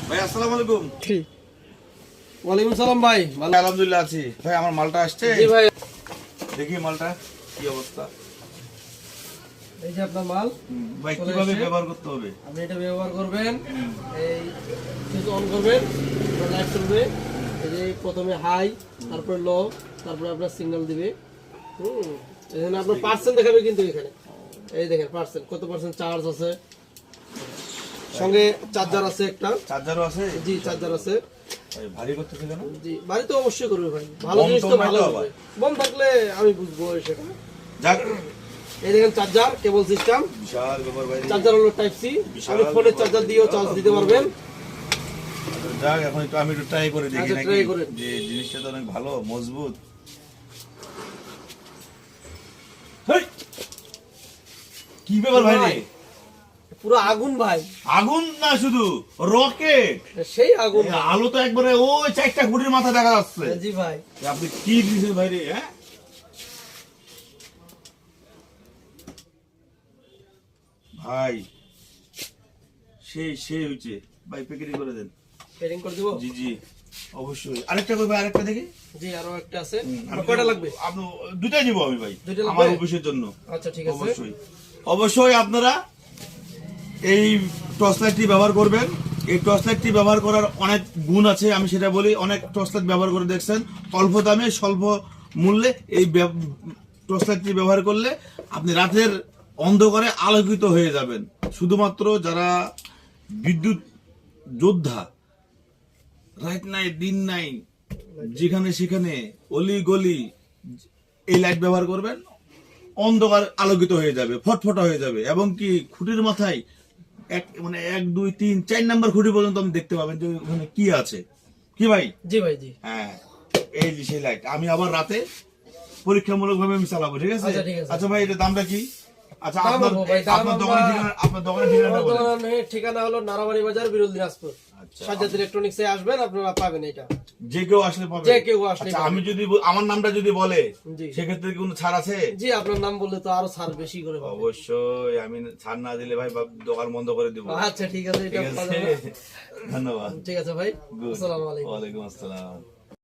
ভাই আসসালামু আলাইকুম। ওয়ালাইকুম সালাম ভাই। আলহামদুলিল্লাহ আছি ভাই। আমার মালটা আসছে, জি ভাই, দেখি মালটা কি অবস্থা। এই যে আপনার মাল ভাই চলে কিভাবে এসেছে। ব্যবহার করতে হবে? আপনি এটা ব্যবহার করবেন, এই সুইচ অন করবেন, লাইট চলবে। এই যে প্রথমে হাই, তারপরে লো, তারপরে আপনার সিগন্যাল দিবে। এখানে আপনার পার্সেন্ট দেখাবে কিন্তু এখানে। এই দেখেন পার্সেন্ট, কত পার্সেন্ট চার্জ আছে, সঙ্গে চার্জার আছে একটা। চার্জারও আছে? জি চার্জার আছে। ভাই ভারী করতেছে কেন? জি বাড়ি তো অবশ্যই করবে ভাই, ভালো বম জিনিস টম তো নাই ভালো তো হবে। আবার? বম থাকলে আমি বুঝবো সেটা। যাক, এই দেখেন চার্জার, কেবল সিস্টেম। বিশাল ব্যাপার ভাই। চার্জার হলো টাইপ সি, আপনি ফোনের চার্জার দিয়েও চার্জ দিতে পারবেন। যাক, এখন আমি একটু ট্রাই করে দেখি আচ্ছা, নাকি, try করেন। যে জিনিসটা তো অনেক ভালো মজবুত। হেই! কি ব্যাপার ভাই রে? পুরো আগুন ভাই, আগুন না, শুধু রকেট। সেই আগুন। আলো তো একবারে ওই 4টা খুঁটির মাথা দেখা যাচ্ছে। জি ভাই, আপনি কি দিয়েছেন ভাই রে? হ্যাঁ ভাই, সেই হয়েছে ভাই। প্যাকেটিং করে দেন। পেডিং করে দিব। জি জি অবশ্যই। আরেকটা করবে, আরেকটা দেখি। জি আরো একটা আছে। আমি কয়টা লাগবে? আপনি দুটাই দিব আমি ভাই, দুইটা লাগবে? আমার অফিসের জন্য। আচ্ছা ঠিক আছে। অবশ্যই অবশ্যই আপনারা এই টর্চ লাইটটি ব্যবহার করবেন। এই টর্চ লাইটটি ব্যবহার করার অনেক গুণ আছে, আমি সেটা বলি। অনেক টর্চ লাইট ব্যবহার করে দেখছেন, অল্প দামে স্বল্প মূল্যে এই টর্চ লাইটটি ব্যবহার করলে আপনি রাতের অন্ধকারে আলোকিত হয়ে যাবেন। শুধুমাত্র যারা বিদ্যুৎ যোদ্ধা, রাত নাই দিন নাই, যেখানে সেখানে অলি গলি এই লাইট ব্যবহার করবেন, অন্ধকার আলোকিত হয়ে যাবে, ফটফটা হয়ে যাবে। এবং কি খুঁটির মাথায় মানে 1 2 3 4 নাম্বার খুঁটি পর্যন্ত আপনি দেখতে পাবেন যে ওখানে কি আছে। কি ভাই? জি ভাই জি। হ্যাঁ, এই যে সেই লাইট আমি আবার রাতে পরীক্ষামূলক ভাবে আমি চালাবো, ঠিক আছে? আচ্ছা, ঠিক আছে। আচ্ছা ভাই, এটা দামটা কি? আচ্ছা, দাম আপনার বলবো ভাই, দাম আপনার দোকানের ঠিকানা, আপনার দোকানের ঠিকানাটা বলেন। দোকানের ঠিকানা হলো নারাবাড়ি বাজার, বিরল দিনাজপুর। আচ্ছা, সাজ্জাদ ইলেকট্রনিক্সে আসবেন, আপনারা পাবেন এটা। যে কেউ আসলে পাবে? যে কেউ আসলে আচ্ছা, পাবে। আমি যদি আমার নামটা যদি বলে, জি। সেক্ষেত্রে কি কোনো ছাড় আছে? জি আপনার নাম বললে তো আরো ছাড় বেশি করে পাবেন। অবশ্যই। আমি ছাড় না দিলে ভাই দোকান বন্ধ করে দিব। আচ্ছা ঠিক আছে, এটা ঠিক আছে, পাওয়া যাবে। ধন্যবাদ। ঠিক আছে ভাই, Good. আসসালামু আলাইকুম। ওয়ালাইকুম আসসালাম।